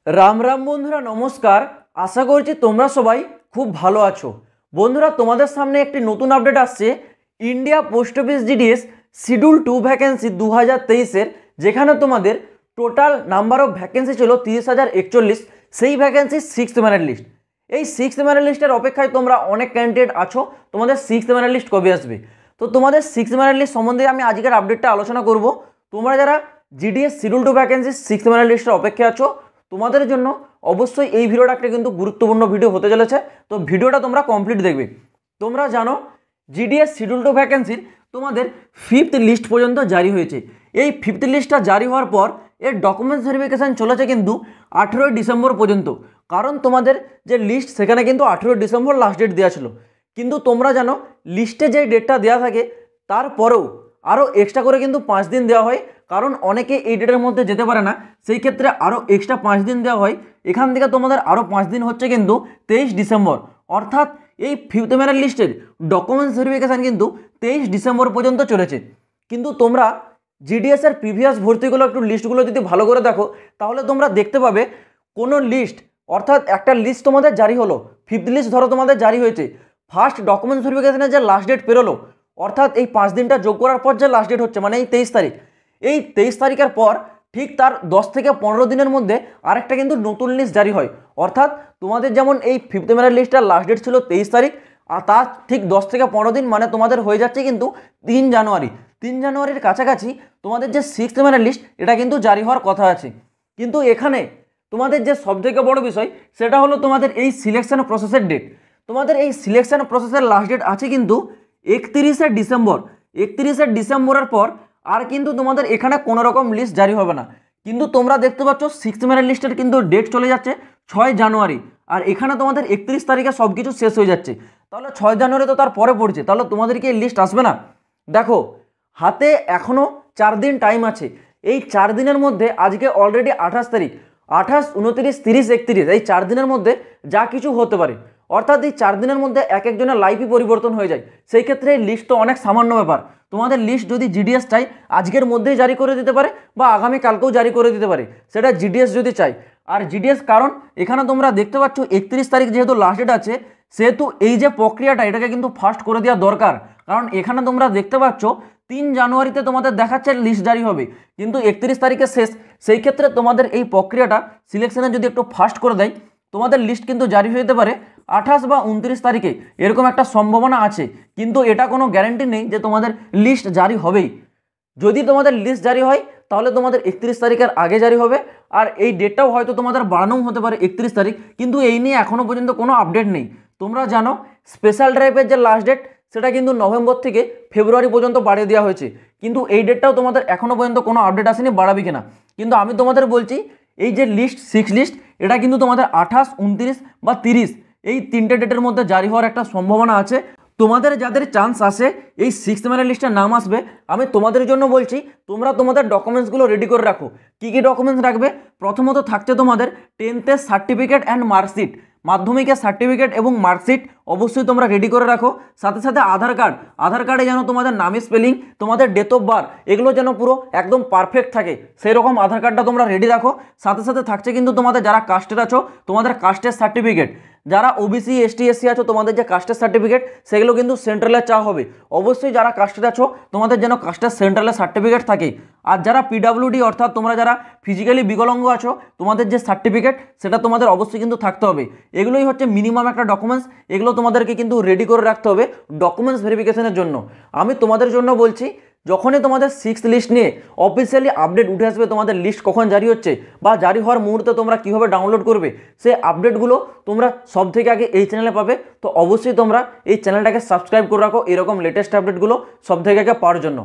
राम राम बंधुरा नमस्कार। आशा करছি তোমরা সবাই খুব ভালো আছো। বন্ধুরা তোমাদের সামনে একটি নতুন আপডেট আসছে India post office GDS schedule 2 vacancy 2023 এর, যেখানে তোমাদের টোটাল নাম্বার অফ ভ্যাকেন্সি ছিল 30,041। সেই ভ্যাকেন্সি 6th মেরিট লিস্ট। এই 6th মেরিট লিস্টের অপেক্ষায় তোমরা অনেক ক্যান্ডিডেট আছো। তোমাদের 6th মেরিট লিস্ট কবে আসবে? তো তোমাদের 6th মেরিট লিস্ট সম্বন্ধে আমি আজকের আপডেটটা আলোচনা করব। তোমরা যারা GDS schedule 2 vacancy 6th merit লিস্টের অপেক্ষায় আছো, তোমাদের জন্য অবশ্যই এই ভিডিওটা একটা কিন্তু গুরুত্বপূর্ণ ভিডিও হতে চলেছে। তো ভিডিওটা তোমরা কমপ্লিট দেখবে। তোমরা জানো জিডিএস শিডিউল 2 ভ্যাকেন্সির তোমাদের 5th লিস্ট পর্যন্ত জারি হয়েছে। এই 5th লিস্টটা জারি হওয়ার পর এর ডকুমেন্টস ভেরিফিকেশান চলেছে কিন্তু 18ই ডিসেম্বর পর্যন্ত। কারণ তোমাদের যে লিস্ট সেখানে কিন্তু 18ই ডিসেম্বর লাস্ট ডেট দেওয়া ছিল। কিন্তু তোমরা জানো লিস্টে যে ডেটটা দেওয়া থাকে তারপরেও আরও এক্সট্রা করে কিন্তু 5 দিন দেওয়া হয়। কারণ অনেকে এই ডেটের মধ্যে যেতে পারে না, সেই ক্ষেত্রে আরও এক্সট্রা 5 দিন দেওয়া হয়। এখান থেকে তোমাদের আরও 5 দিন হচ্ছে কিন্তু 23 ডিসেম্বর। অর্থাৎ এই 5th মেরিট লিস্টের ডকুমেন্টস ভেরিফিকেশান কিন্তু 23 ডিসেম্বর পর্যন্ত চলেছে। কিন্তু তোমরা জিডিএসের প্রিভিয়াস ভর্তিগুলো একটু লিস্টগুলো যদি ভালো করে দেখো, তাহলে তোমরা দেখতে পাবে কোনো লিস্ট, অর্থাৎ একটা লিস্ট তোমাদের জারি হলো, 5th লিস্ট ধরো তোমাদের জারি হয়েছে, ফার্স্ট ডকুমেন্টস ভেরিফিকেশানের যে লাস্ট ডেট পেরোলো, অর্থাৎ এই 5 দিনটা যোগ করার পর যে লাস্ট ডেট হচ্ছে মানে এই 23 তারিখ, এই 23 তারিখের পর ঠিক তার 10 থেকে 15 দিনের মধ্যে আরেকটা কিন্তু নতুন লিস্ট জারি হয়। অর্থাৎ তোমাদের যেমন এই 5th মেরিট লিস্টের লাস্ট ডেট ছিল 23 তারিখ, আর তার ঠিক 10 থেকে 15 দিন মানে তোমাদের হয়ে যাচ্ছে কিন্তু 3 জানুয়ারি। 3 জানুয়ারির কাছাকাছি তোমাদের যে 6th মেরিট লিস্ট এটা কিন্তু জারি হওয়ার কথা আছে। কিন্তু এখানে তোমাদের যে সবথেকে বড় বিষয় সেটা হলো তোমাদের এই সিলেকশন প্রসেসের ডেট। তোমাদের এই সিলেকশন প্রসেসের লাস্ট ডেট আছে কিন্তু 31শে ডিসেম্বর। 31শে ডিসেম্বরের পর আর কিন্তু তোমাদের এখানে কোনো রকম লিস্ট জারি হবে না। কিন্তু তোমরা দেখতে পাচ্ছ 6th মেরিট লিস্টের কিন্তু ডেট চলে যাচ্ছে 6 জানুয়ারি, আর এখানে তোমাদের 31 তারিখে সব কিছু শেষ হয়ে যাচ্ছে। তাহলে 6 জানুয়ারি তো তার পরে পড়ছে, তাহলে তোমাদেরকে এই লিস্ট আসবে না। দেখো হাতে এখনও 4 দিন টাইম আছে। এই 4 দিনের মধ্যে আজকে অলরেডি 28 তারিখ, 28, 29, 30, 31, এই 4 দিনের মধ্যে যা কিছু হতে পারে। অর্থাৎ এই 4 দিনের মধ্যে এক একজনের লাইফই পরিবর্তন হয়ে যায়। সেই ক্ষেত্রে এই লিস্ট তো অনেক সামান্য ব্যাপার। তোমাদের লিস্ট যদি জিডিএস চাই আজকের মধ্যেই জারি করে দিতে পারে বা আগামীকালকেও জারি করে দিতে পারে, সেটা জিডিএস যদি চাই। আর জিডিএস কারণ এখানে তোমরা দেখতে পাচ্ছ 31 তারিখ যেহেতু লাস্ট ডেট আছে, সেহেতু এই যে প্রক্রিয়াটা এটাকে কিন্তু ফাস্ট করে দেওয়া দরকার। কারণ এখানে তোমরা দেখতে পাচ্ছ 3 জানুয়ারিতে তোমাদের দেখাচ্ছে লিস্ট জারি হবে, কিন্তু 31 তারিখে শেষ। সেই ক্ষেত্রে তোমাদের এই প্রক্রিয়াটা সিলেকশনে যদি একটু ফাস্ট করে দেয়, তোমাদের লিস্ট কিন্তু জারি হয়ে যেতে পারে 28 বা 29 তারিখে, এরকম একটা সম্ভাবনা আছে। কিন্তু এটা কোনো গ্যারান্টি নেই যে তোমাদের লিস্ট জারি হবেই। যদি তোমাদের লিস্ট জারি হয় তাহলে তোমাদের 31 তারিখের আগে জারি হবে, আর এই ডেটটাও হয়তো তোমাদের বাড়ানোও হতে পারে 31 তারিখ। কিন্তু এই নিয়ে এখনও পর্যন্ত কোনো আপডেট নেই। তোমরা জানো স্পেশাল ড্রাইভের যে লাস্ট ডেট সেটা কিন্তু নভেম্বর থেকে ফেব্রুয়ারি পর্যন্ত বাড়িয়ে দেওয়া হয়েছে, কিন্তু এই ডেটটাও তোমাদের এখনও পর্যন্ত কোনো আপডেট আসেনি বাড়াবে কিনা। কিন্তু আমি তোমাদের বলছি এই যে লিস্ট 6 লিস্ট এটা কিন্তু তোমাদের 28, 29 বা 30 এই 3টে ডেটের মধ্যে জারি হওয়ার একটা সম্ভাবনা আছে। তোমাদের যাদের চান্স আসে এই 6th মেরিট লিস্টের নাম আসবে, আমি তোমাদের জন্য বলছি তোমরা তোমাদের ডকুমেন্টসগুলো রেডি করে রাখো। কী কী ডকুমেন্টস রাখবে? প্রথমত থাকছে তোমাদের 10th সার্টিফিকেট অ্যান্ড মার্কশিট, মাধ্যমিকের সার্টিফিকেট এবং মার্কশিট অবশ্যই তোমরা রেডি করে রাখো। সাথে সাথে আধার কার্ড, আধার কার্ডে যেন তোমাদের নামের স্পেলিং, তোমাদের ডেট অফ বার্থ এগুলো যেন পুরো একদম পারফেক্ট থাকে, সেই রকম আধার কার্ডটা তোমরা রেডি রাখো। সাথে সাথে থাকছে কিন্তু তোমাদের যারা কাস্টের আছো তোমাদের কাস্টের সার্টিফিকেট, যারা ওবিসি এসটি এসসি আছো তোমাদের যে কাস্টের সার্টিফিকেট সেগুলো কিন্তু সেন্ট্রালে চাওয়া হবে। অবশ্যই যারা কাস্টের আছো তোমাদের যেন কাস্টের সেন্ট্রালে সার্টিফিকেট থাকে। আর যারা পিডাব্লিউডি অর্থাৎ তোমরা যারা ফিজিক্যালি বিকলাঙ্গ আছো তোমাদের যে সার্টিফিকেট সেটা তোমাদের অবশ্যই কিন্তু থাকতে হবে। এগুলোই হচ্ছে মিনিমাম একটা ডকুমেন্টস, এগুলো তোমাদেরকে কিন্তু রেডি করে রাখতে হবে ডকুমেন্টস ভেরিফিকেশনের জন্য। আমি তোমাদের জন্য বলছি যখনই তোমাদের 6th লিস্ট নিয়ে অফিসিয়ালি আপডেট উঠে আসবে, তোমাদের লিস্ট কখন জারি হচ্ছে বা জারি হওয়ার মুহূর্তে তোমরা কীভাবে ডাউনলোড করবে সেই আপডেটগুলো তোমরা সব থেকে আগে এই চ্যানেলে পাবে। তো অবশ্যই তোমরা এই চ্যানেলটাকে সাবস্ক্রাইব করে রাখো এরকম লেটেস্ট আপডেটগুলো সব থেকে আগে পাওয়ার জন্য।